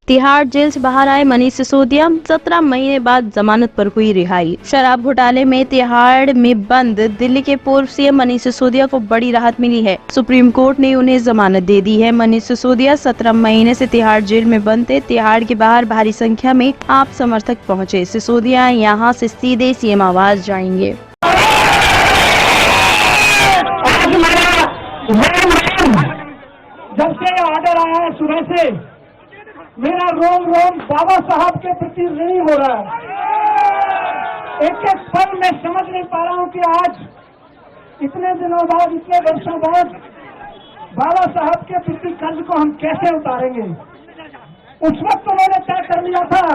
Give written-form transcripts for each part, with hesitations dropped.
Tihar jail से बाहर आए मनीष सिसोदिया, 17 महीने बाद जमानत पर हुई रिहाई। शराब घोटाले में तिहाड़ में बंद दिल्ली के पूर्व सीएम मनीष सिसोदिया को बड़ी राहत मिली है। सुप्रीम कोर्ट ने उन्हें जमानत दे दी है। मनीष सिसोदिया 17 महीने से तिहाड़ जेल में बंद थे। तिहाड़ के बाहर भारी संख्या में आप समर्थक पहुंचे। सिसोदिया यहां से सीधे सीएम आवास जाएंगे। जब से ऑर्डर आया है सुबह से मेरा रोम रोम बाबा साहब के प्रति ऋणी हो रहा है। एक एक पल में समझ नहीं पा रहा हूं कि आज इतने दिनों बाद, इतने वर्षों बाद बाबा साहब के प्रति कर्ज को हम कैसे उतारेंगे। उस वक्त उन्होंने तय कर लिया था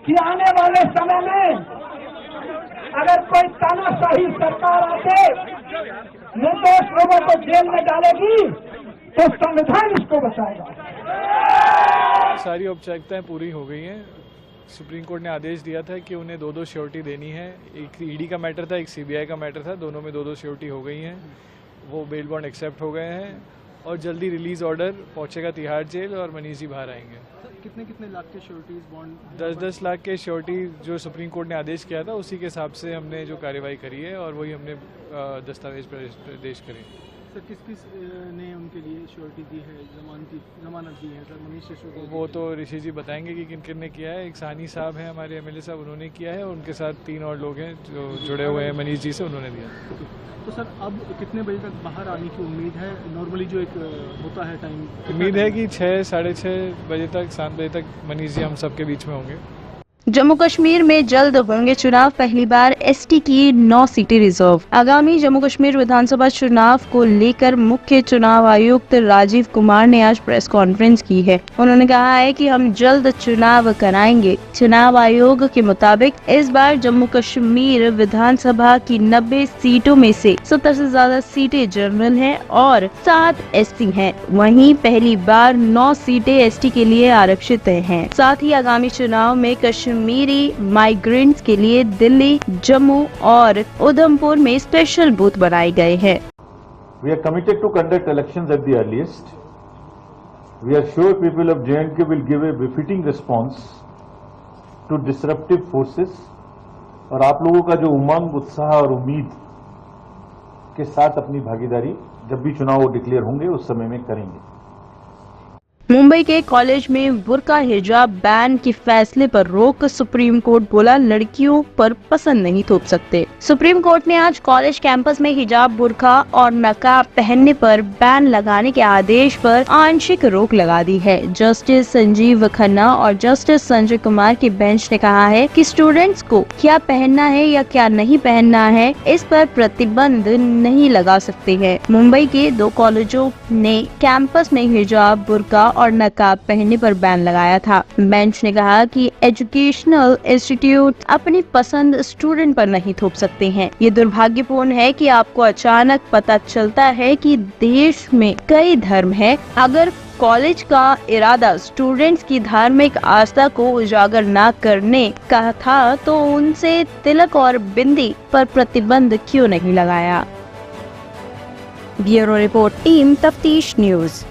कि आने वाले समय में अगर कोई तानाशाही सरकार आके निर्दोष लोगों को जेल में डालेगी तो संविधान इसको बचाएगा। सारी औपचारिकताएं पूरी हो गई हैं। सुप्रीम कोर्ट ने आदेश दिया था कि उन्हें 2-2 श्योरिटी देनी है। एक ईडी का मैटर था, एक सीबीआई का मैटर था। दोनों में 2-2 श्योरिटी हो गई हैं। वो बेल बॉन्ड एक्सेप्ट हो गए हैं और जल्दी रिलीज ऑर्डर पहुंचेगा तिहाड़ जेल और मनीष जी बाहर आएंगे। कितने लाख के श्योरिटीज बॉन्ड? 10-10 लाख के श्योरिटी जो सुप्रीम कोर्ट ने आदेश किया था उसी के हिसाब से हमने जो कार्रवाई करी है और वही हमने दस्तावेज पेश करे। सर किस ने उनके लिए श्योरिटी दी है, जमानत दी है सर मनीष सिसोदिया? वो तो ऋषि जी बताएंगे कि किन किन ने किया है। एक साहनी साहब हैं हमारे एमएलए साहब, उन्होंने किया है और उनके साथ 3 और लोग हैं जो जुड़े हुए हैं मनीष जी से, उन्होंने दिया। तो सर अब कितने बजे तक बाहर आने की उम्मीद है? नॉर्मली जो एक होता है टाइम, उम्मीद है कि 6, साढ़े 6 बजे तक, 7 बजे तक मनीष जी हम सबके बीच में होंगे। जम्मू कश्मीर में जल्द होंगे चुनाव, पहली बार एसटी की 9 सीटें रिजर्व। आगामी जम्मू कश्मीर विधानसभा चुनाव को लेकर मुख्य चुनाव आयुक्त राजीव कुमार ने आज प्रेस कॉन्फ्रेंस की है। उन्होंने कहा है कि हम जल्द चुनाव कराएंगे। चुनाव आयोग के मुताबिक इस बार जम्मू कश्मीर विधानसभा की 90 सीटों में से 70 से ज्यादा सीटें जनरल हैं और 7 एसटी हैं। वहीं पहली बार 9 सीटें एसटी के लिए आरक्षित हैं। साथ ही आगामी चुनाव में कश्मीरी माइग्रेंट्स के लिए दिल्ली, जम्मू और उधमपुर में स्पेशल बूथ बनाए गए हैं। We are committed to conduct elections at the earliest. We are sure people of J&K will give a befitting response to disruptive forces. और आप लोगों का जो उमंग, उत्साह और उम्मीद के साथ अपनी भागीदारी जब भी चुनाव डिक्लेयर होंगे उस समय में करेंगे। मुंबई के कॉलेज में बुर्का हिजाब बैन के फैसले पर रोक, सुप्रीम कोर्ट बोला लड़कियों पर पसंद नहीं थोप सकते। सुप्रीम कोर्ट ने आज कॉलेज कैंपस में हिजाब, बुर्का और नकाब पहनने पर बैन लगाने के आदेश पर आंशिक रोक लगा दी है। जस्टिस संजीव खन्ना और जस्टिस संजय कुमार की बेंच ने कहा है कि स्टूडेंट्स को क्या पहनना है या क्या नहीं पहनना है इस पर प्रतिबंध नहीं लगा सकते हैं। मुंबई के 2 कॉलेजों ने कैंपस में हिजाब, बुर्का और नकाब पहनने पर बैन लगाया था। बेंच ने कहा कि एजुकेशनल इंस्टीट्यूट अपनी पसंद स्टूडेंट पर नहीं थोप सकते हैं। ये दुर्भाग्यपूर्ण है कि आपको अचानक पता चलता है कि देश में कई धर्म हैं। अगर कॉलेज का इरादा स्टूडेंट्स की धार्मिक आस्था को उजागर न करने का था तो उनसे तिलक और बिंदी पर प्रतिबंध क्यों नहीं लगाया। ब्यूरो रिपोर्ट, टीम तफ्तीश न्यूज।